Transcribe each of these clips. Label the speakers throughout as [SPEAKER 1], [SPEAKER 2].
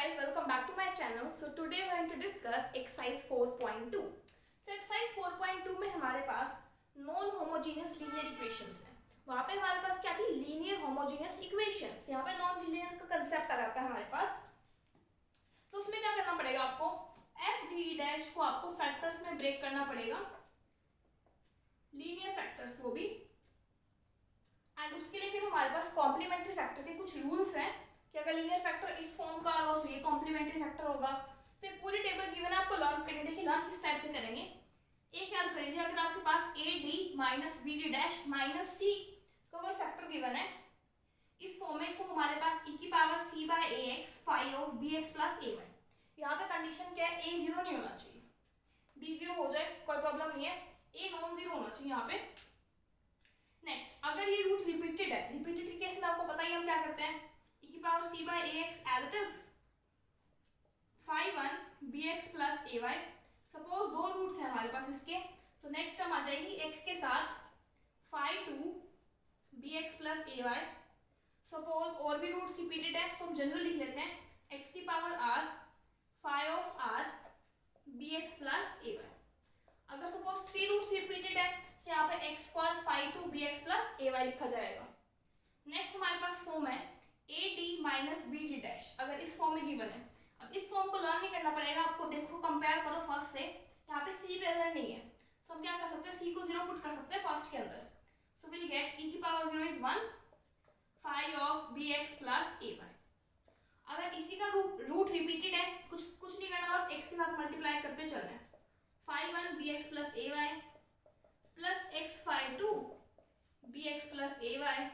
[SPEAKER 1] guys, welcome back to my channel. So today we are going to discuss exercise 4.2. So exercise 4.2 में हमारे पास non homogeneous linear equations है। वहाँ पे हमारे पास क्या थी? Linear homogeneous equations. यहाँ पे नॉन लीनियर का कंसेप्ट आ जाता है हमारे पास। तो उसमें क्या करना पड़ेगा आपको? एफ डी डी डैश को आपको फैक्टर्स में ब्रेक करना पड़ेगा, लीनियर फैक्टर्स वो भी। एंड उसके लिए फिर हमारे पास कॉम्प्लीमेंट्री फैक्टर के कुछ रूल्स हैं कि अगर लीनियर फैक्टर इस फॉर्म का होगा तो ये कॉम्प्लीमेंट्री फैक्टर होगा। सिर्फ पूरी टेबल गिवन है, आपको लर्न करने। देखिए लर्न किस टाइप से करेंगे। एक याद कर लीजिए, अगर आपके पास A D minus B D dash minus C का कोई फैक्टर गिवन है इस फॉर्म में, इसको हमारे पास e की power c by A X phi of B x plus A Y. यहाँ पे कंडीशन क्या है? a जीरो नहीं होना चाहिए, b जीरो हो जाए कोई प्रॉब्लम नहीं है, a नॉन जीरो होना चाहिए यहाँ पे। नेक्स्ट, अगर ये रूट रिपीटेड है, रिपीटेड के केस में आपको पता ही हम क्या करते हैं, e की power c by A X as it is phi one B x plus A Y. Suppose दो रूट्स हैं हमारे पास इसके, सो नेक्स्ट टर्म आ जाएगी x के साथ phi two B x plus ए वाई। सपोज और भी रूट्स रिपीटेड है, सो हम जनरल लिख लेते हैं x की power r phi of r B x plus A Y. अगर सपोज थ्री रूट्स रिपीटेड है तो यहाँ पे x square phi two B x plus ए वाई लिखा जाएगा। नेक्स्ट हमारे पास फॉर्म है A D minus B D dash, अगर इस फॉर्म में गिवन है। अब इस फॉर्म को लर्न नहीं करना पड़ेगा आपको, देखो कंपेयर करो फर्स्ट से। यहाँ पे c प्रेजेंट नहीं है तो हम क्या कर सकते हैं, c को जीरो पुट कर सकते हैं फर्स्ट के अंदर। सो विल गेट e की power zero is one phi of B x plus A Y. अगर इसी का रूट रिपीटेड है, कुछ नहीं करना, बस x के साथ मल्टीप्लाई करते चलना है। Five one B x plus A Y plus X five two B x plus A Y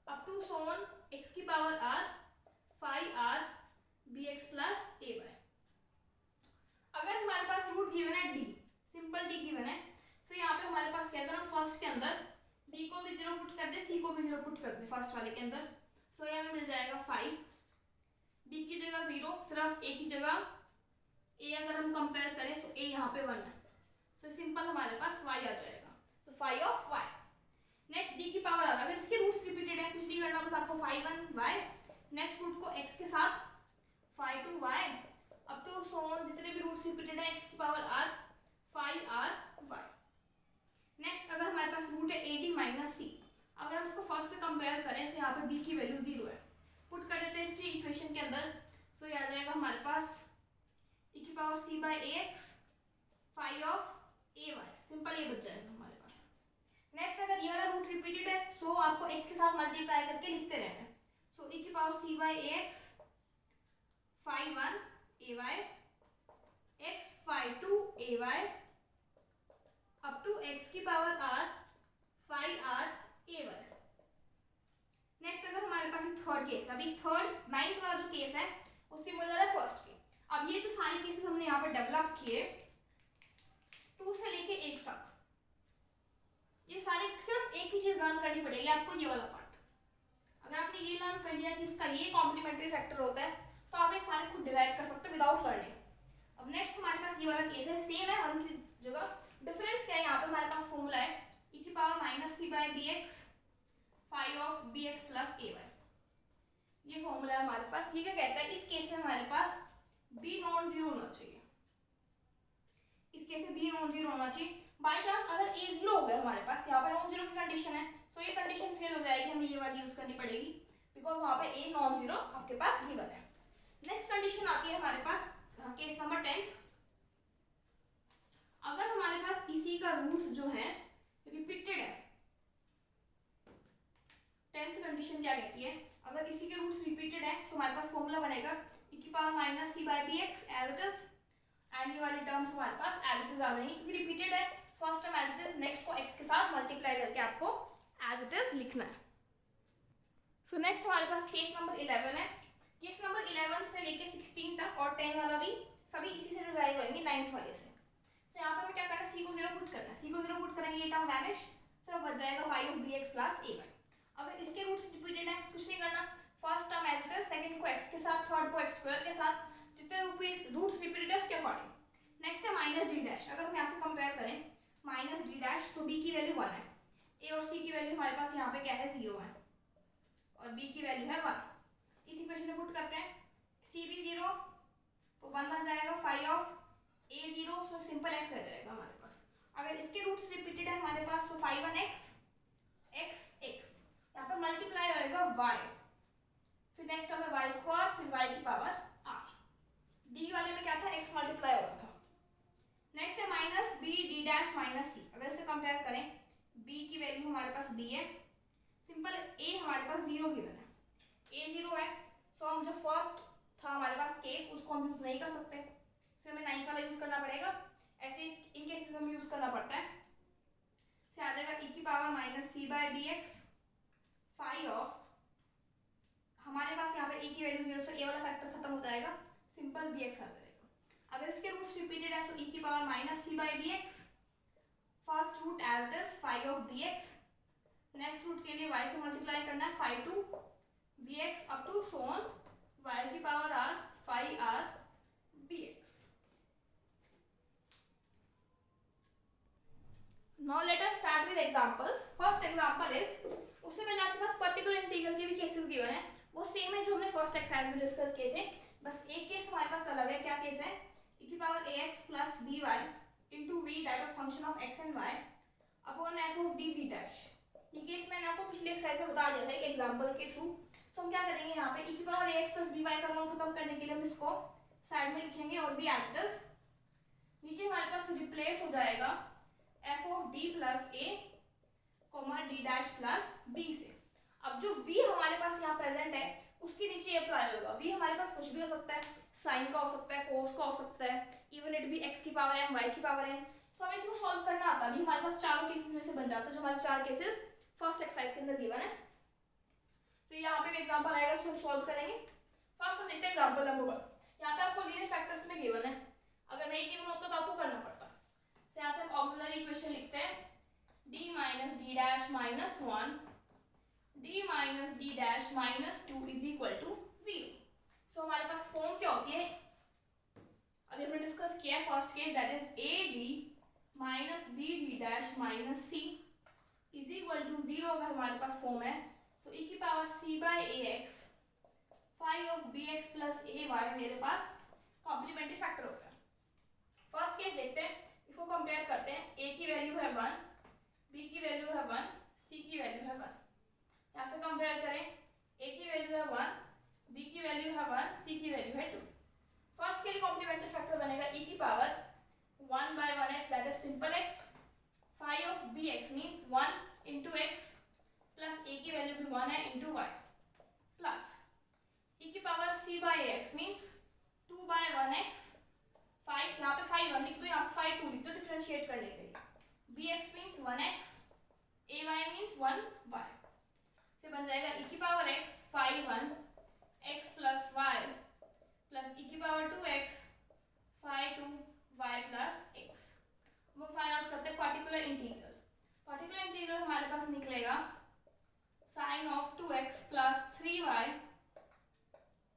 [SPEAKER 1] up to so on x की power r five r B x plus ए वाई। अगर हमारे पास root given है d, simple d given है, so यहाँ पे हमारे पास क्या करना, फर्स्ट के अंदर b को भी जीरो पुट कर दे, c को भी जीरो पुट कर दे फर्स्ट वाले के अंदर। सो यहाँ में मिल जाएगा फाइव, b की जगह जीरो, सिर्फ a की जगह a अगर हम कंपेयर करें सो a यहाँ पे वन है, सो सिंपल हमारे पास y आ जाएगा। So five of y। Next d की पावर, अगर इसके रूट्स रिपीटेड है कुछ नहीं करना, बस आपको phi one y, next root को x के साथ phi two y up to so on जितने भी रूट्स रिपीटेड है x की power r five r y। Next अगर हमारे पास रूट है ए डी माइनस सी, अगर हम इसको फर्स्ट से कंपेयर करें तो यहाँ पे b की वैल्यू जीरो है, पुट कर देते हैं इसकी इक्वेशन के अंदर। सो ये आ जाएगा हमारे पास e की power c by A X phi of A Y, simple ये बच जाएगा हमारे पास। नेक्स्ट अगर ये वाला रूट रिपीटेड है सो आपको x के साथ मल्टीप्लाई करके लिखते रहना है। सो e की power c by A X phi one A Y X five two A Y up to x की power r five r A Y. Next अगर हमारे पास थर्ड केस, अभी थर्ड नाइन्थ वाला जो केस है वो सिमिलर है फर्स्ट के। अब ये जो सारे केसेस हमने यहाँ पर डेवलप किए टू से लेके एक तक, ये सारे सिर्फ एक ही चीज लर्न करनी पड़ेगी आपको, ये वाला पार्ट। अगर आपने ये लर्न कर लिया कि इसका ये कॉम्प्लीमेंट्री फैक्टर होता है तो आप ये सारे खुद डिराइव कर सकते हो विदाउट लर्निंग। अब नेक्स्ट हमारे पास ये वाला केस है, सेम है वन की जगह, डिफरेंस क्या है, यहाँ पे हमारे पास फॉर्मूला है e की power minus C by B X phi of B x plus A Y. ये फॉर्मूला है हमारे पास। ये क्या कहता है, इस केस में हमारे पास b नॉन जीरो होना चाहिए, इस केस में b नॉन जीरो होना चाहिए। बाई चांस अगर a जीरो हो गया हमारे पास, यहाँ पे नॉन जीरो की कंडीशन है, सो ये कंडीशन फेल हो जाएगी, हमें ये वाली यूज करनी पड़ेगी बिकॉज वहाँ पे a नॉन जीरो आपके पास गिवन है। नेक्स्ट कंडीशन आती है हमारे पास केस नंबर 10। अगर हमारे पास इसी का रूट्स जो है रिपीटेड है, 10th कंडीशन क्या कहती है, अगर इसी के रूट्स रिपीटेड है तो हमारे पास फॉर्मूला बनेगा e की power minus C by B X as it is, and ये वाली टर्म्स हमारे पास एज इट इज आ जाएंगी क्योंकि रिपीटेड है। First term as it is, next को x के साथ मल्टीप्लाई करके आपको एज इट इज लिखना है। सो नेक्स्ट हमारे पास केस नंबर 11 है। केस नंबर 11 से लेके 16 तक और 10 वाला भी सभी इसी से डिराइव होंगे 9th वाले से। तो यहाँ पे हमें क्या करना है, c को जीरो पुट करना है, c को जीरो पुट करेंगे ये टर्म वैनिश, सिर्फ बच जाएगा phi of B x plus A Y. अगर इसके रूट्स रिपीटेड है कुछ नहीं करना, first term as it is, second को x के साथ, थर्ड को x स्क्वायर के साथ, जितने रूट्स रिपीटेड है उसके अकॉर्डिंग। नेक्स्ट है माइनस डी डैश, अगर हम यहाँ से कंपेयर करें माइनस डी डैश तो b की वैल्यू वन है, a और c की वैल्यू हमारे पास यहाँ पे क्या है जीरो है, और b की वैल्यू है वन। इस इक्वेशन में पुट करते हैं, सी भी 0 तो 1 बन जाएगा, phi of A 0, so simple X रह जाएगा हमारे पास। अगर इसके रूट्स रिपीटेड है हमारे पास, so phi 1 X X X, यहाँ पे मल्टीप्लाई होएगा वाई, फिर नेक्स्ट टर्म है वाई स्क्वायर, फिर वाई की पावर आर। डी वाले में क्या था, एक्स मल्टीप्लाई हो रहा था। नेक्स्ट है minus B D dash minus C. अगर इसे कंपेयर करें, बी की वैल्यू हमारे पास बी है, सिंपल ए हमारे पास 0 गिवन है, ए 0 है, सो हम जो फर्स्ट था हमारे पास केस उसको हम यूज नहीं कर सकते, सो हमें 9 वाला यूज करना पड़ेगा। ऐसे इन केसेस में यूज करना पड़ता है, से आ जाएगा e की power minus C by D X phi of, हमारे पास यहाँ पे e की वैल्यू 0, सो ए वाला फैक्टर खत्म हो जाएगा, सिंपल बी एक्स आ जाएगा। अगर इसके रूट्स रिपीटेड है, सो e की power minus C by D x, first root as it is phi of B x, next root के लिए y से मल्टीप्लाई करना है, phi two B x up to so on y की power r phi r B x. Now let us start with examples. First example is, उससे पहले आपके पास particular integral के भी केसेस गिवन है, वो सेम है जो हमने फर्स्ट एक्सरसाइज में डिस्कस किए थे, बस एक केस हमारे पास अलग है। क्या केस है, e की power ax plus by into v that is function of x and y upon f of d d dash. ये केस मैंने आपको पिछले एक्सरसाइज में बता दिया था एक एग्जांपल के थ्रू। सो हम क्या करेंगे, यहाँ पे e की पावर ax प्लस by का रूल खत्म करने के लिए हम इसको साइड में लिखेंगे और भी एज इट इज, नीचे हमारे पास रिप्लेस हो जाएगा f of d plus a comma d dash plus b से। अब जो v हमारे पास यहाँ प्रेजेंट है उसके नीचे अप्लाई होगा। v हमारे पास कुछ भी हो सकता है, साइन का हो सकता है, कोस का हो सकता है, इवन इट भी x की पावर m y की पावर n। सो हमें इसको सॉल्व करना आता है। अभी हमारे पास चारों केसेस में से बन जाता है, जो हमारे 4 केसेस फर्स्ट एक्सरसाइज के अंदर गिवन है। तो यहाँ पे भी एग्जांपल आएगा, सो हम सॉल्व करेंगे। फर्स्ट हम देखते हैं एग्जांपल नंबर 1। यहाँ पे आपको लीनियर फैक्टर्स में गिवन है, अगर नहीं गिवन होता तो आपको करना पड़ता। तो यहाँ से हम ऑक्सिलरी इक्वेशन लिखते हैं, d minus D dash minus 1 d minus D dash minus 2 is equal to 0। So हमारे पास फॉर्म क्या होती है, अभी हमने डिस्कस किया है first case, that is a d minus B D dash minus c is equal to 0 अगर हमारे पास फॉर्म है। सो e की power c by A x phi of B x plus A y मेरे पास complementary factor होता है। First case देखते हैं, इसको कंपेयर करते हैं। a की वैल्यू है 1, b की वैल्यू है 1, c की वैल्यू है 1। यहाँ से कंपेयर करें, a की वैल्यू है 1, b की वैल्यू है 1, c की वैल्यू है 2। फर्स्ट के लिए कॉम्प्लीमेंट्री फैक्टर बनेगा e की power 1 by 1x that is simple x, phi of bx means 1 into x plus a की वैल्यू भी 1 है into y plus e की power c by ax means 2 by 1x, phi यहाँ पे phi 1 लिख दो, यहाँ पे phi 2 लिख दो डिफरेंशिएट करने के लिए, bx means 1x, ay means 1y, से बन जाएगा e की power x phi 1 x plus y plus e की पावर 2x phi 2 y plus x। वो फाइंड आउट करते हैं पार्टिकुलर इंटीग्रल। पार्टिकुलर इंटीग्रल हमारे पास निकलेगा sine of 2x plus 3y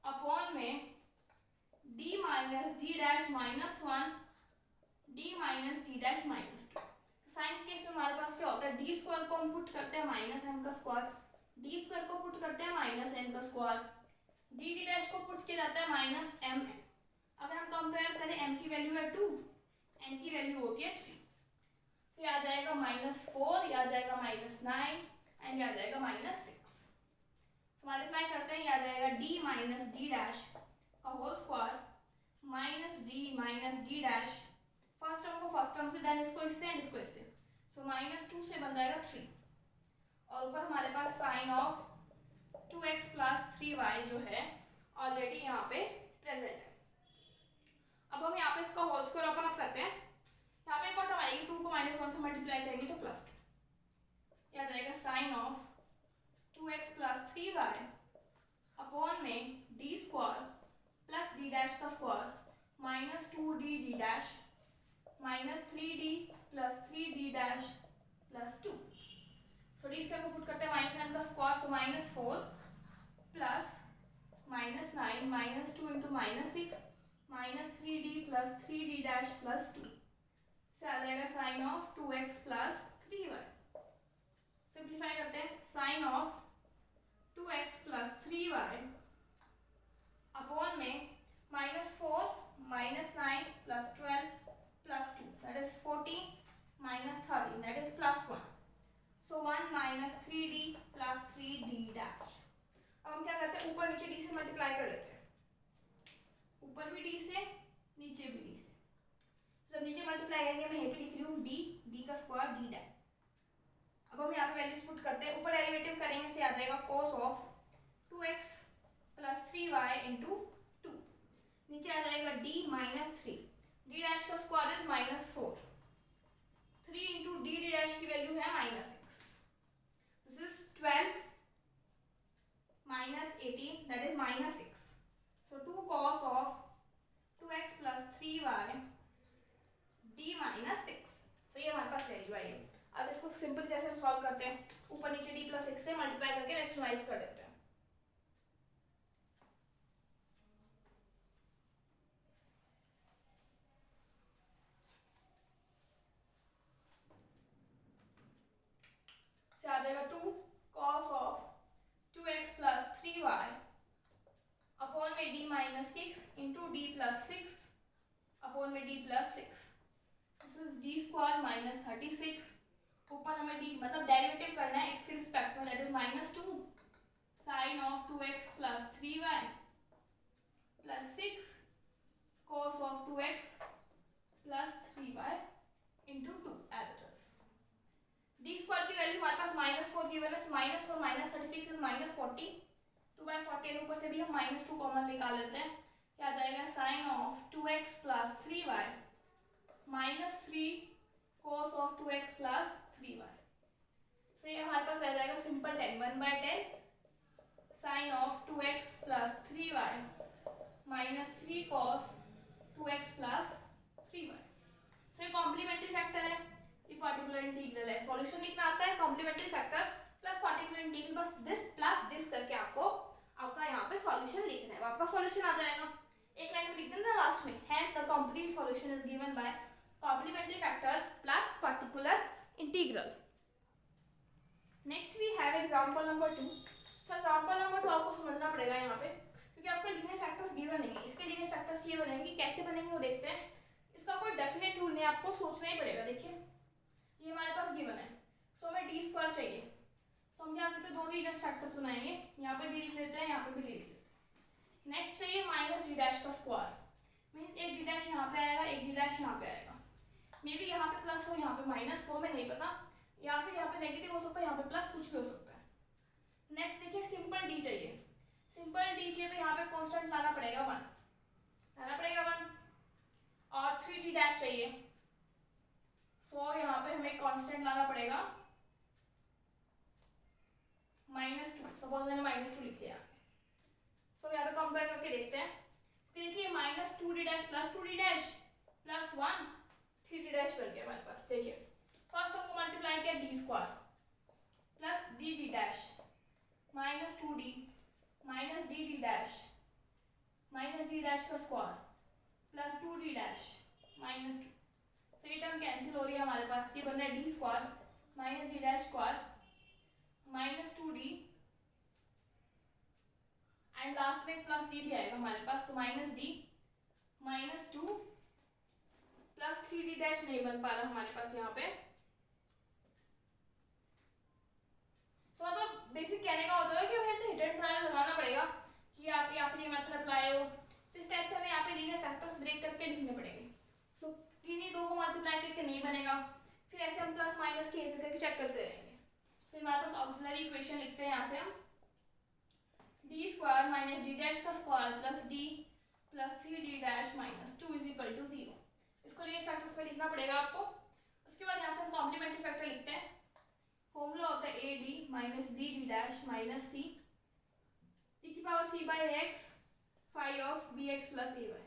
[SPEAKER 1] upon में d minus D dash minus 1 d minus D dash minus 2। तो साइन केस में हमारे पास क्या होता है, d स्क्वायर को हम पुट करते हैं माइनस m का स्क्वायर, d स्क्वायर को पुट करते हैं माइनस m का स्क्वायर, d d डैश को पुट किया जाता है माइनस m। अगर हम कंपेयर करें, m की वैल्यू है 2, n की वैल्यू होती है 3, तो ये आ जाएगा -4, ये आ जाएगा -9 एंड ये आ जाएगा -6। तो मल्टीप्लाई करते हैं, ये आ जाएगा d माइनस डी डैश का whole square minus D dash, first term को फर्स्ट टर्म से, देन इसको इससे एंड इसको इससे, सो -2 से बन जाएगा 3, और ऊपर हमारे पास sign of 2x plus 3y जो है ऑलरेडी यहाँ पे प्रेजेंट है। अब हम यहाँ पे इसका होल स्क्वायर ओपन अप करते हैं, यहाँ पे एक और टर्म आएगी, 2 को -1 से मल्टीप्लाई करेंगे तो +2, ये आ जाएगा sine of 2x plus 3y upon में d square plus d dash का square minus 2d d dash minus 3d plus 3d dash plus 2। So d square को पुट करते हैं माइनस m का square, so -4 plus -9 minus 2 into -6 minus 3d plus 3d dash plus 2, से आ जाएगा sine of 2x plus 3y। Simplify करते हैं, sign of 2x plus 3y upon में जाएगा cos of 2x plus 3y into 2, नीचे आ जाएगा d minus 3, d dash का square is -4, 3 into d dash की वैल्यू है -6, this is 12 minus 18 that is -6, so 2 cos of 2x plus 3y d minus 6, so ये हमारे पास value आई है। अब इसको सिंपल जैसे हम सॉल्व करते हैं, ऊपर नीचे d प्लस 6 से मल्टीप्लाई करके रैशनलाइज कर देते हैं। से आ जाएगा 2 cos of 2x plus 3y upon में d minus 6 into d plus 6 upon में d plus 6, this is d square minus 36, ऊपर हमें d मतलब डेरिवेटिव करना है x के रिस्पेक्ट में, that is -2 sine of 2x plus 3y plus 6 cos of 2x plus 3y into 2 as it is. d square की value हमारे पास -4 गिवन है, सो -4 माइनस 36 इज -40, 2/40 ऊपर से भी हम -2 कॉमन निकाल लेते हैं, क्या आ जाएगा sine of 2x plus 3y minus 3 cos of 2x plus 3y, so ये हमारे पास रह जाएगा simple 1/10 sine of 2x plus 3y minus 3 cos 2x plus 3y, so ये कॉम्प्लीमेंट्री फैक्टर है, ये पार्टिकुलर इंटीग्रल है, सॉल्यूशन लिखना आता है complementary factor plus particular integral, बस दिस प्लस दिस करके आपको आपका यहाँ पे सॉल्यूशन लिखना है, आपका सॉल्यूशन आ जाएगा, एक लाइन में लिख देना लास्ट में, hence the complete solution is given by complementary factor plus particular integral. Next we have example number 2, so example number 2 आपको समझना पड़ेगा यहाँ पे, क्योंकि आपको लीनियर फैक्टर्स गिवन नहीं है, इसके लीनियर फैक्टर्स ये बनेंगे, कैसे बनेंगे वो देखते हैं, इसका कोई डेफिनेट रूल नहीं, आपको सोचना ही पड़ेगा। देखिए ये हमारे पास गिवन है, सो हमें डी स्क्वायर चाहिए, सो हम क्या करते हैं, दो लीनियर फैक्टर्स बनाएंगे, यहाँ पे डी लिख लेते हैं, यहाँ पे भी डी लिख लेते हैं। नेक्स्ट चाहिए माइनस डी डैश का स्क्वायर, मीन्स एक डी डैश यहाँ पे आएगा, एक डी डैश यहाँ पे आएगा, मे बी यहाँ पे प्लस हो यहाँ पे माइनस हो, हमें नहीं पता, या फिर यहाँ पे नेगेटिव हो सकता है, यहाँ पे प्लस, कुछ भी हो सकता है। नेक्स्ट देखिए सिंपल डी चाहिए, सिंपल डी चाहिए तो यहाँ पे कांस्टेंट लाना पड़ेगा 1, लाना पड़ेगा 1, और 3 डी डैश चाहिए, सो यहाँ पे हमें कांस्टेंट लाना पड़ेगा -2, सपोज मैंने -2 लिख लिया, सो यहाँ पे कंपेयर करके देखते हैं, देखिए -2 D dash plus 2 D dash plus 1 3 D dash बन गया हमारे पास। देखिए फर्स्ट हमको मल्टीप्लाई किया D square plus D d dash -2d minus D d dash minus D dash का square plus 2 D dash -2, so ये टर्म कैंसिल हो रही है हमारे पास, ये बन रहा है D square minus D dash square -2d and last में प्लस डी भी आएगा हमारे पास, सो -d -2 प्लस 3d डैश नहीं बन पा रहा हमारे पास यहाँ पे, सो अब बेसिक कहने का होता है कि हमें ऐसे हिट एंड ट्रायल लगाना पड़ेगा कि आप या फिर ये मेथड अप्लाई हो, सो इस टाइप से हमें यहाँ पे लीनियर फैक्टर्स ब्रेक करके लिखने पड़ेंगे, सो इन्हीं दो को मल्टीप्लाई करके नहीं बनेगा, फिर ऐसे हम प्लस माइनस के ऐसे करके चेक करते रहेंगे, सो हमारे पास ऑक्सिलरी इक्वेशन लिखते हैं, यहाँ से हम D square minus D dash का square plus D plus 3d dash -2 is equal to 0, इसको लीनियर फैक्टर्स में लिखना पड़ेगा आपको। उसके बाद यहाँ से हम कॉम्प्लीमेंट्री फैक्टर लिखते हैं, फॉर्मूला होता है A D minus B D dash minus C E की power c by X phi of B x plus A Y.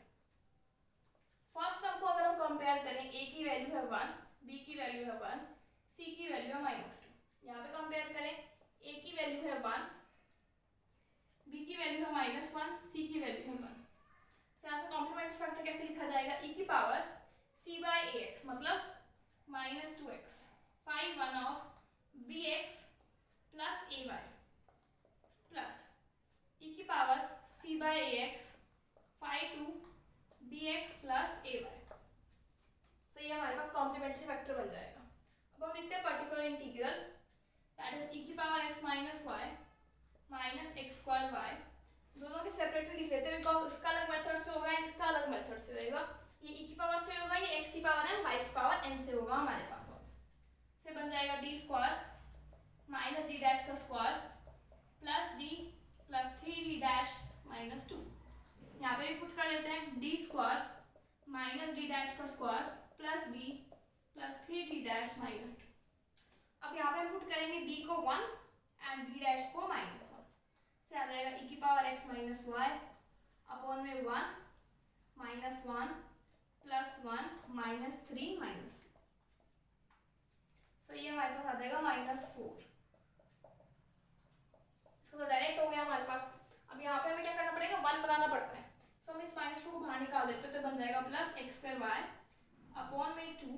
[SPEAKER 1] First हमको अगर हम कंपेयर करें, a की वैल्यू है 1, b की वैल्यू है 1, c की वैल्यू है -2, यहाँ पे कंपेयर करें, a की वैल्यू है 1, b की वैल्यू है -1, c की वैल्यू है 1, सो यहाँ से कॉम्प्लीमेंट्री फैक्टर कैसे लिखा जाएगा, e की power c by A X मतलब -2x phi 1 of bx plus A Y plus e की power c by A x phi 2 bx plus A Y, so ये हमारे पास कॉम्प्लीमेंट्री फैक्टर बन जाएगा। अब हम लिखते हैं particular integral, that is e की power x minus y minus x square y, दोनों के सेपरेटली लिख लेते हैं बिकॉज इसका अलग मेथड से होगा, इसका अलग मेथड से रहेगा, ये e की पावर से होगा, ये x की पावर है, y की पावर n से होगा हमारे पास, से बन जाएगा D square minus D dash का square D square minus D dash का square plus D plus 3d dash minus 2। अब यहाँ पे हम पुट करेंगे d को 1 एंड d डैश को -1 से आ जाएगा e की power x minus y upon में 1 minus 1 plus 1 minus 3 minus 2। So ये हमारे पास आ जाएगा -4। इसका तो डायरेक्ट हो गया हमारे पास। अब यहाँ पे हमें क्या करना पड़ेगा, 1 बनाना पड़ता है। सो हम इस -2 को बाहर निकाल देते हैं तो बन जाएगा प्लस x² अपॉन में 2,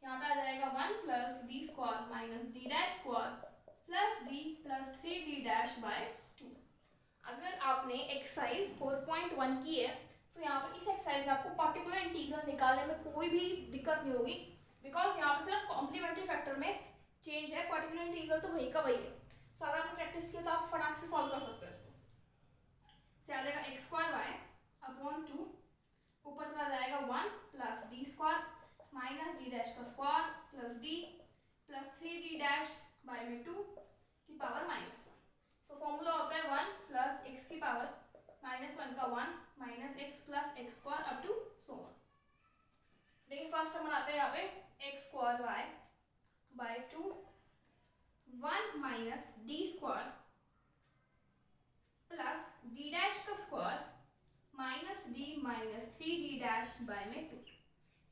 [SPEAKER 1] यहाँ पे आ जाएगा 1 plus D square minus D dash square plus D plus 3d dash bye 2। अगर आपने एक्सरसाइज 4.1 की है तो यहाँ पर इस एक्सरसाइज में आपको पार्टिकुलर इंटीग्रल निकालने में कोई भी दिक्कत नहीं होगी, बिकॉज यहाँ पर सिर्फ कॉम्प्लीमेंट्री फैक्टर में चेंज है, पार्टिकुलर इंटीग्रल तो वही का वही है। सो अगर आपने प्रैक्टिस किया तो आप फटाक से सॉल्व कर सकते हो इसको। से आ जाएगा x² अपॉन 2, ऊपर चला जाएगा 1 plus D square minus D dash का square plus D plus 3d dash by में 2 की पावर -1। सो फॉर्मूला होता है 1 प्लस x की पावर -1 का 1 minus x plus x² up to so on. देखिए फर्स्ट हम बनाते हैं यहाँ पे x² by 2 1 minus D square plus D dash का square minus D minus 3d dash by में 2।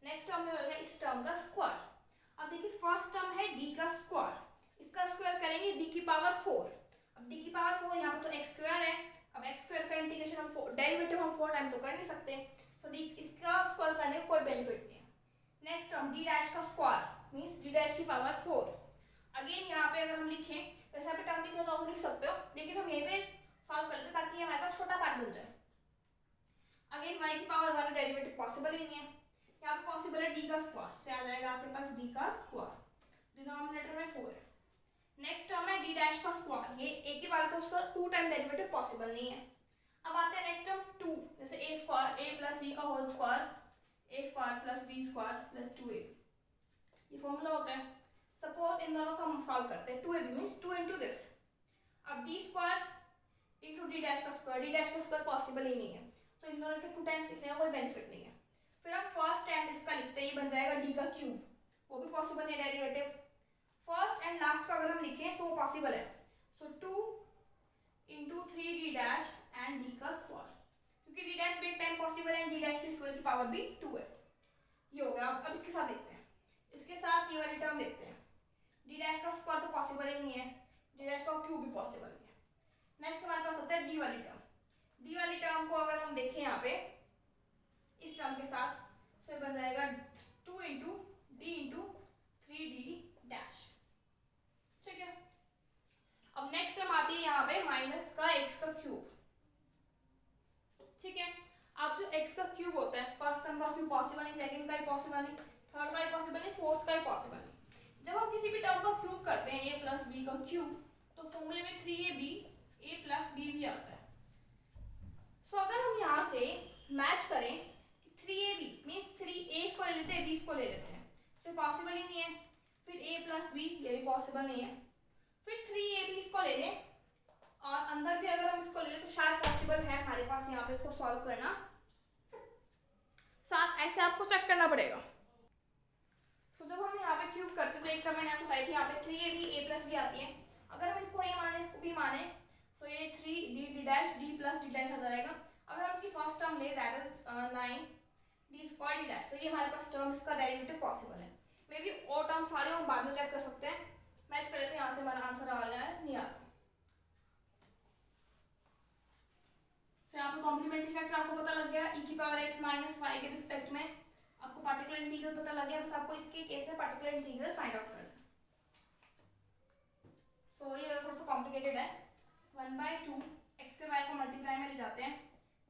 [SPEAKER 1] नेक्स्ट टर्म में होगा इस टर्म का स्क्वायर। अब देखिए फर्स्ट टर्म है d का स्क्वायर, इसका स्क्वायर करेंगे d की पावर 4। अब d की पावर 4 यहाँ पे तो x² है, अब x² का इंटीग्रेशन हम डेरिवेटिव हम 4 टाइम तो कर नहीं सकते, सो d इसका स्क्वायर करने का कोई बेनिफिट नहीं है। नेक्स्ट टर्म d डैश का स्क्वायर मींस d डैश की पावर 4। अगेन यहाँ पे अगर हम लिखें वैसे पे टर्म लिखना चाहो तो लिख सकते हो, लेकिन हम यहीं पे सॉल्व कर लेते ताकि हमारे पास छोटा पार्ट बन जाए। अगेन y की पावर 1 डेरिवेटिव पॉसिबल ही नहीं है, यहाँ पे पॉसिबल है d का स्क्वायर, से आ जाएगा आपके पास d का स्क्वायर, डिनोमिनेटर में 4 है। नेक्स्ट टर्म है d डैश का स्क्वायर, ये a की बात तो उसका 2 टाइम डेरिवेटिव पॉसिबल नहीं है। अब आते हैं नेक्स्ट टर्म 2, जैसे a square a plus b का whole square a square plus b square plus 2ab, ये फॉर्मूला होता है। सपोज इन दोनों का हम सॉल्व करते हैं, 2ab मींस 2 into दिस। अब d square into D dash का स्क्वायर पॉसिबल ही नहीं है, तो इन दोनों के 2 टाइम्स लिखने का कोई बेनिफिट नहीं है। फिर हम फर्स्ट एंड इसका लिखते हैं, ये बन जाएगा d का क्यूब, वो भी पॉसिबल नहीं है डेरिवेटिव। फर्स्ट एंड लास्ट का अगर हम लिखें सो वो पॉसिबल है, सो 2 into 3d dash and d का स्क्वायर, क्योंकि d डैश भी एक टाइम पॉसिबल है, d डैश की स्क्वायर की पावर भी 2 है। ये हो गया। अब इसके साथ देखते हैं, इसके साथ ये वाली टर्म देखते हैं, d डैश का स्क्वायर तो पॉसिबल ही नहीं है, d डैश का क्यूब भी पॉसिबल नहीं है। नेक्स्ट हमारे पास होता है d वाली टर्म। d वाली टर्म को अगर हम देखें यहाँ पे इस टर्म के साथ, सो ये बन जाएगा 2 into d into 3d dash, ठीक है। अब नेक्स्ट टर्म आती है यहाँ पे माइनस का x का क्यूब, ठीक है। अब जो x का क्यूब होता है, फर्स्ट टर्म का क्यूब पॉसिबल नहीं, सेकंड का भी पॉसिबल नहीं, थर्ड का भी पॉसिबल नहीं, फोर्थ का भी पॉसिबल नहीं। जब हम किसी भी टर्म का क्यूब करते हैं a प्लस b का क्यूब, तो फॉर्मूले में 3ab a प्लस b भी आता है। सो अगर हम यहाँ से मैच करें कि 3ab मीन्स 3a को ले लेते हैं, b को ले लेते हैं, तो पॉसिबल ही नहीं है। फिर a प्लस b, ये भी पॉसिबल नहीं है। फिर 3ab इसको ले लें और अंदर भी अगर हम इसको ले लें तो शायद पॉसिबल है हमारे पास यहाँ पे इसको सॉल्व करना। साथ ऐसे आपको चेक करना पड़ेगा। सो जब हम यहाँ पे क्यूब करते तो एक टर्म मैंने आपको बताई थी, यहाँ पे 3ab a प्लस b आती है। अगर हम इसको a माने इसको b माने, सो ये 3d dash d plus d dash आ जाएगा। अगर हम इसकी फर्स्ट टर्म ले that is 9d square d dash, तो ये हमारे पास टर्म इसका डेरिवेटिव पॉसिबल है। मे बी और टर्म सारे हम बाद में चेक कर सकते हैं, मैच कर लेते हैं। यहाँ से हमारा आंसर आ रहा है नहीं आ रहा। सो यहाँ पे कॉम्प्लीमेंट्री फैक्टर आपको पता लग गया, e की पावर x माइनस वाई के रिस्पेक्ट में आपको पार्टिकुलर इंटीग्रल पता लग गया, बस आपको इसके केस में पार्टिकुलर इंटीग्रल फाइंड आउट करना है। सो ये थोड़ा सा कॉम्प्लिकेटेड है। 1/2 x के y को मल्टीप्लाई में ले जाते हैं,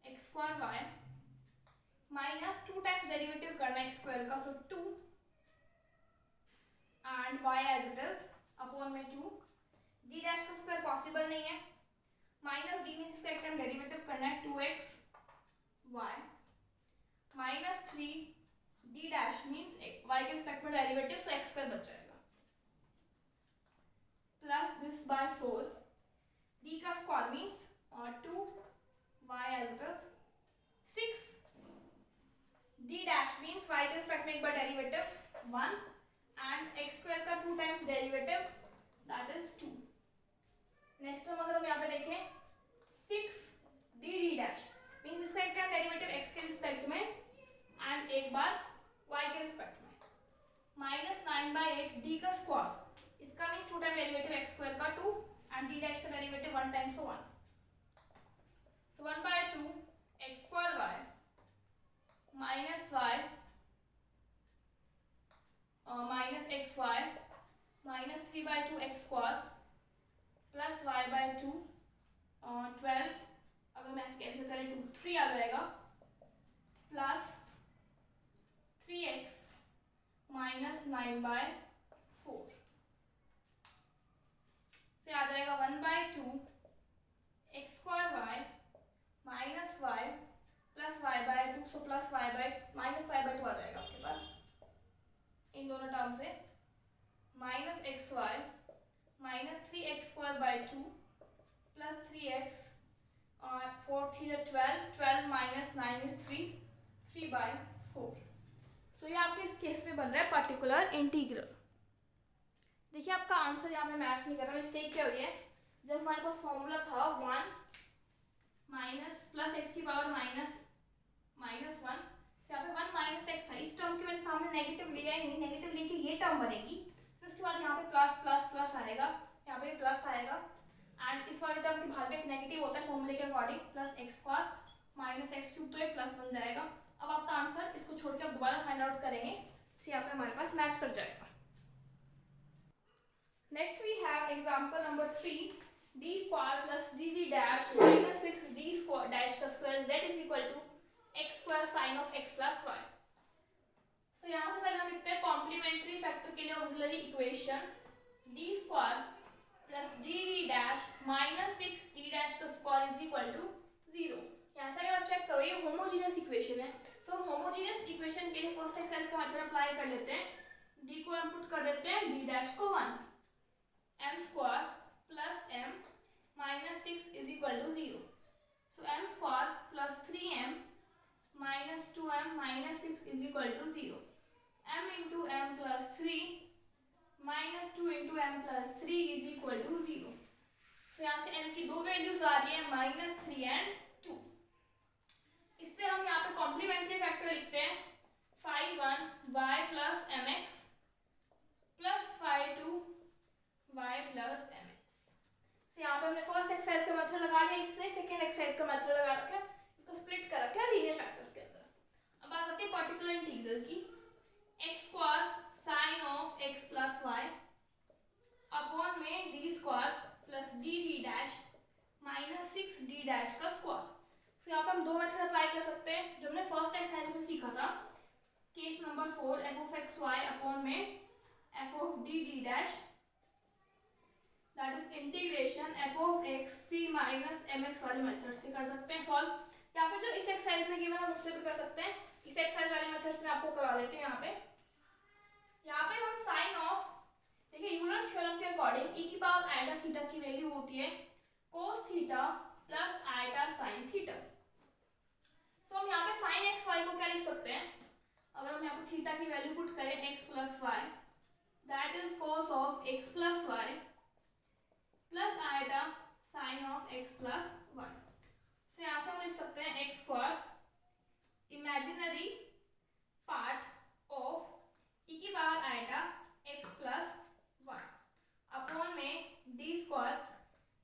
[SPEAKER 1] x² y minus 2 times derivative करना है x² का, so 2 and y as it is upon में 2। d डैश का स्क्वायर पॉसिबल नहीं है, माइनस d मींस इसका एक टाइम डेरिवेटिव करना है 2x y minus 3d dash means y के रिस्पेक्ट में डेरिवेटिव, सो x² बच जाएगा प्लस दिस बाय 4, d का square means 2 y as it is 6 means y के रिस्पेक्ट में एक बार डेरिवेटिव 1 एंड एक्स स्क्वायर का 2 times derivative that is 2। Next term अगर हम यहाँ पे देखें 6 डी डी डैश मीन्स इसका एक टाइम डेरिवेटिव एक्स के रिस्पेक्ट में एंड एक बार वाई के रिस्पेक्ट में माइनस 9/8 डी का स्क्वायर इसका means 2 time derivative x square का 2 एंड डी डैश का derivative 1 times 1 so 1/2 x square y minus y minus xy minus 3/2 x square plus y/2 12 अगर मैं ऐसे कैंसिल करें 2 3 आ जाएगा प्लस 3x minus 9/4 से आ जाएगा 1/2 x square y minus y plus y/2 so plus minus y/2 आ जाएगा आपके पास इन दोनों टर्म से minus x y minus 3x² 2 plus 3x और 4 3 12 माइनस 9 इज 3/4। सो ये आपके इस केस में बन रहा है पर्टिकुलर इंटीग्रल। देखिए आपका आंसर यहाँ पे मैच नहीं कर रहा, मिस्टेक क्या हुई है, जब हमारे पास फॉर्मूला था 1 माइनस प्लस एक्स की पावर माइनस 1 यहाँ पे 1 माइनस एक्स था, इस टर्म के मैंने सामने नेगेटिव लिया ही नहीं, नेगेटिव लेके ये टर्म बनेगी, फिर उसके बाद यहाँ पे प्लस प्लस प्लस आएगा, यहाँ पे प्लस आएगा एंड इस वाले टर्म के बाहर भी एक नेगेटिव होता है फॉर्मूले के according, plus x square minus x cube, तो ये प्लस बन जाएगा। अब आपका आंसर इसको छोड़ के आप दोबारा फाइंड आउट करेंगे, तो यहाँ पे हमारे पास मैच कर जाएगा। Next we have example number 3, d square plus dd dash minus 6d square dash का square z is equal to x square sin of x plus y। सो यहाँ से पहले हम लिखते हैं कॉम्प्लीमेंट्री फैक्टर के लिए auxiliary equation d square plus dd dash minus 6d dash का स्क्वायर is equal to 0। यहाँ से अगर आप चेक करो ये होमोजीनियस इक्वेशन है, सो हम होमोजीनियस इक्वेशन के लिए फर्स्ट एक्सरसाइज का मेथड अप्लाई कर लेते हैं, d को हम पुट कर देते हैं d dash को 1 m square plus m minus 6 is equal to 0। So m square plus 3m minus 2m minus 6 is equal to 0। m into m plus 3 minus 2 into m plus 3 is equal to 0। So यहाँ से m की दो values आ रही है -3 and 2। इससे हम यहाँ पे कॉम्प्लीमेंट्री फैक्टर लिखते हैं 5 1 y plus mx plus 5 2 y plus mx। so यहाँ पे हमने फर्स्ट एक्सरसाइज का मेथड लगा लिया, इसने सेकंड एक्सरसाइज का मेथड लगा रखा है, इसको स्प्लिट कर रखा है लीनियर फैक्टर्स के अंदर। अब बात आती है पर्टिकुलर इंटीग्रल की, x square sine of x plus y upon में d square plus dd dash minus 6d dash का स्क्वायर। तो यहाँ पे हम दो मेथड अप्लाई कर सकते हैं जो हमने फर्स्ट एक्सरसाइज में सीखा था, case number 4 f of x y upon में f of dd dash that is integration f of x c minus mx वाले मेथड से कर सकते हैं सॉल्व, या फिर जो इस एक्सरसाइज में गिवन है उससे भी कर सकते हैं। इस एक्सरसाइज वाले मेथड से मैं आपको करवा देती हूँ। यहाँ पे हम साइन ऑफ, देखिए यूलर्स थ्योरम के अकॉर्डिंग e की पावर आइटा थीटा की वैल्यू होती है cos थीटा plus iota sine theta. So हम यहाँ पे साइन एक्स वाई को क्या लिख सकते हैं, अगर हम यहाँ पे थीटा की वैल्यू पुट करें x plus Y that is cos of x plus Y plus iota sine of x plus Y. So यहाँ से हम लिख सकते हैं x square imaginary part of e की power iota x plus Y upon में d square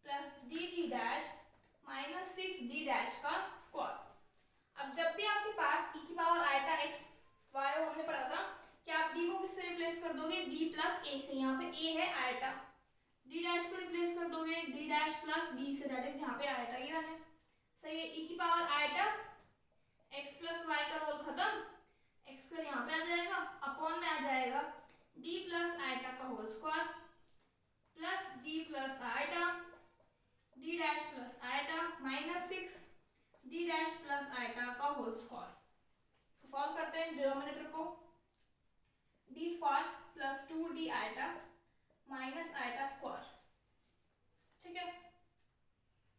[SPEAKER 1] plus dd dash minus 6d dash का square. अब जब भी आपके पास e की पावर आइटा x y हमने पढ़ा था कि आप d को किससे रिप्लेस कर दोगे, d प्लस a से, यहाँ पे a है आइटा, d डैश को रिप्लेस कर दोगे d डैश प्लस b से, दैट इज यहाँ पे आइटा ये है सही है। e की power iota x plus y का रोल खत्म, x स्क्वायर यहाँ पे आ जाएगा अपॉन में आ जाएगा d प्लस आइटा का whole square plus d plus iota d dash plus iota minus 6 d dash plus iota का होल स्क्वायर। तो सॉल्व करते हैं डिनोमिनेटर को, d square plus 2d iota minus iota square, ठीक है,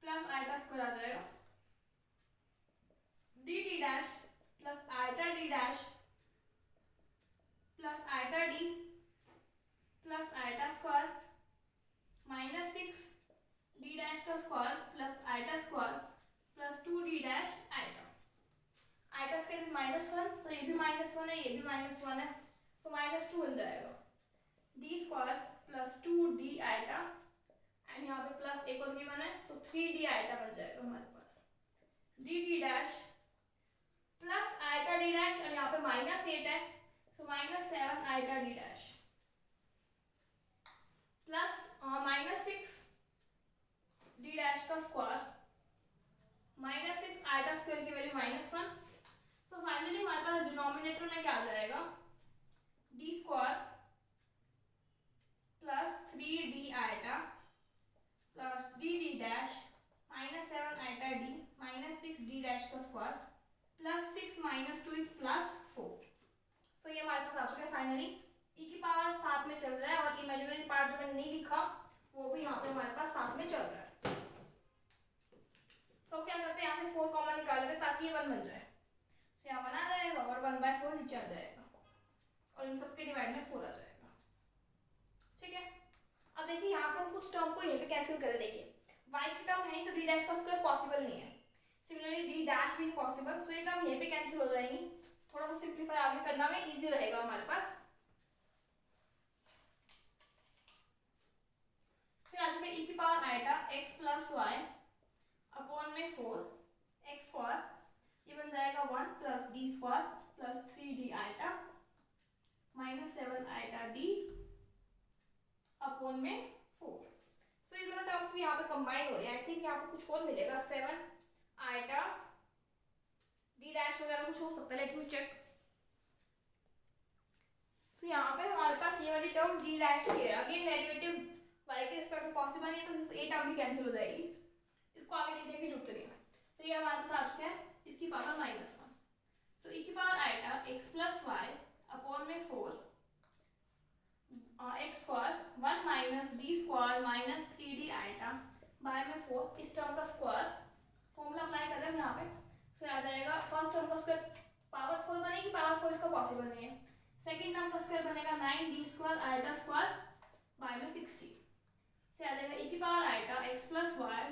[SPEAKER 1] प्लस आइटा स्क्वायर आ जाएगा, d d dash plus iota d dash square plus iota square plus 2d dash iota. Iota square is -1, so ये भी -1 है, ये भी -1 है, so -2 बन जाएगा. d square plus 2d iota and यहाँ पे प्लस एक और गिवन है, so 3d iota बन जाएगा हमारे पास. dd dash plus iota d dash और यहाँ पे -8 है, so -7 iota d dash plus -6 d dash का स्क्वायर -6 iota स्क्वायर की वैल्यू -1. सो फाइनली हमारे पास डिनोमिनेटर में क्या आ जाएगा, d square plus 3d iota plus dd dash -7 iota d -6d dash का स्क्वायर प्लस 6 -2 इज +4. सो ये हमारे पास आ चुका है फाइनली. e की पावर साथ में चल रहा है और इमेजिनरी पार्ट जो मैंने नहीं लिखा वो भी यहाँ पे हमारे पास साथ में चल रहा है. सो क्या करते हैं, यहाँ से 4 कॉमन निकाल लेते हैं ताकि ये 1 बन जाए. सो यहाँ बना जाएगा और 1/4 नीचे आ जाएगा और इन सबके डिवाइड में 4 आ जाएगा. ठीक है. अब देखिए यहाँ से हम कुछ टर्म को यहीं पे कैंसिल करें. देखिए y की टर्म है तो d डैश का स्क्वायर पॉसिबल नहीं है, सिमिलरली d डैश भी पॉसिबल. सो ये टर्म यहीं पे कैंसिल हो जाएंगी. थोड़ा सा सिंपलीफाई आगे करना में इजी रहेगा हमारे पास. फिर आ चुके e की power iota x plus Y upon में 4 x स्क्वायर, ये बन जाएगा 1 plus d square plus 3d iota -7 iota d upon में 4. सो ये दोनों टर्म्स भी यहाँ पे कंबाइन हो रहे हैं. आई थिंक यहाँ पे कुछ और मिलेगा 7 आइटा d डैश वगैरह कुछ हो सकता है, लेट मी चेक. सो यहाँ पे हमारे पास ये वाली टर्म d डैश की है. अगेन डेरिवेटिव y के रिस्पेक्ट में पॉसिबल नहीं है तो ये टर्म भी कैंसिल हो जाएगी. इसको आगे लिखने की जरूरत नहीं है. तो ये हमारे पास आ चुका है इसकी पावर -1. सो e की power iota x plus Y upon में 4 x square 1 minus d square minus 3d iota by में 4. इस टर्म का स्क्वायर फॉर्मूला अप्लाई कर रहे हैं यहाँ पे. सो आ जाएगा फर्स्ट टर्म का स्क्वायर पावर 4 बनेगी, पावर 4 इसका पॉसिबल नहीं है. सेकंड टर्म का स्क्वायर बनेगा 9d square iota square by में 60. से आ जाएगा e की power iota x plus Y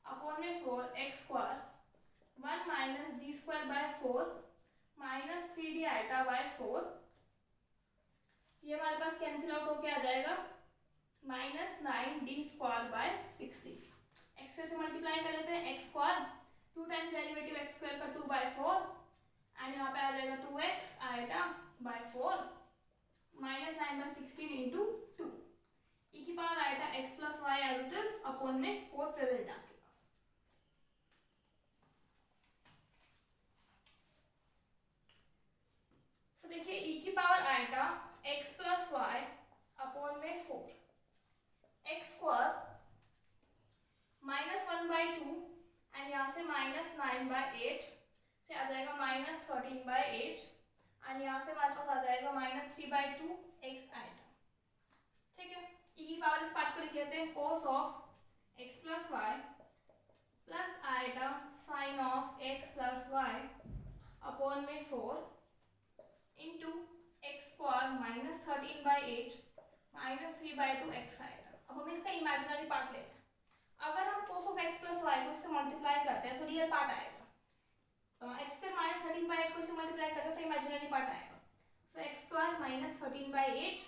[SPEAKER 1] upon में 4 x square 1 minus d square by 4 minus 3d iota by 4. ये हमारे पास कैंसिल आउट होके आ जाएगा -9d स्क्वायर बाय 60. x से मल्टीप्लाई कर लेते हैं. x square 2 times derivative x square का 2/4 एंड यहाँ पे आ जाएगा 2x iota by 4 -9/16 into 2. e की power iota x plus y as it is upon में 4 प्रेजेंट आपके पास. सो देखिए e की power iota x plus Y upon में 4 x स्क्वायर -1/2 एंड यहाँ से -9/8 से आ जाएगा -13/8 एंड यहाँ से हमारे पास आ जाएगा -3/2 x आइटा. ठीक है. e की पावर इस पार्ट को लिख लेते हैं cos of x plus Y plus iota sine of x plus Y upon में 4 into x square -13/8 -3/2 x iota. अब हम इसका इमेजिनरी पार्ट ले रहे हैं. अगर हम cos of x plus y को इससे मल्टीप्लाई करते हैं तो रियल पार्ट आएगा. x स्क्वायर -13/8 को इससे मल्टीप्लाई करते हैं तो इमेजिनरी पार्ट आएगा. So x square -13/8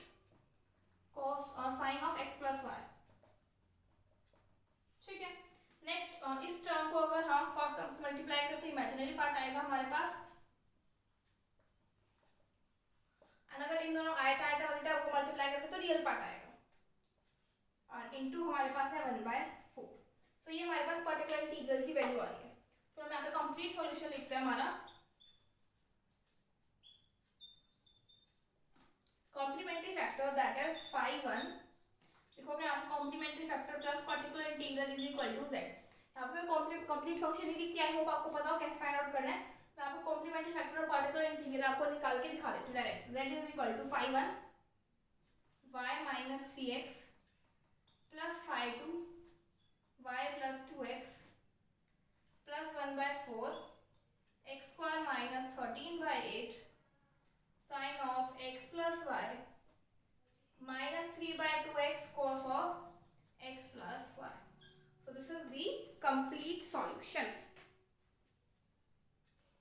[SPEAKER 1] cos sine of x plus y. ठीक है. नेक्स्ट इस टर्म को अगर हम फर्स्ट टर्म से मल्टीप्लाई करते हैं इमेजिनरी पार्ट आएगा हमारे पास. एंड अगर इन दोनों आइटा आइटा वाला को मल्टीप्लाई करते तो रियल पार्ट आएगा और इनटू हमारे पास है 1/4. सो ये हमारे पास पर्टिकुलर इंटीग्रल की वैल्यू आ रही है. तो हम यहाँ पे कंप्लीट सॉल्यूशन लिखते हैं. हमारा कॉम्प्लीमेंट्री फैक्टर दैट इज 5/1 लिखोगे आप. Complementary factor plus particular integral is equal to z. यहाँ पे कंप्लीट फंक्शन ही लिख के आई होप आपको पता हो कैसे फाइंड आउट करना है. मैं आपको कॉम्प्लीमेंट्री फैक्टर और पार्टिकुलर इंटीग्रल आपको निकाल के दिखा देती हूँ direct. z is equal to 5/1 y minus 3x plus 5/2 y plus 2x plus 1/4 x square minus 13/8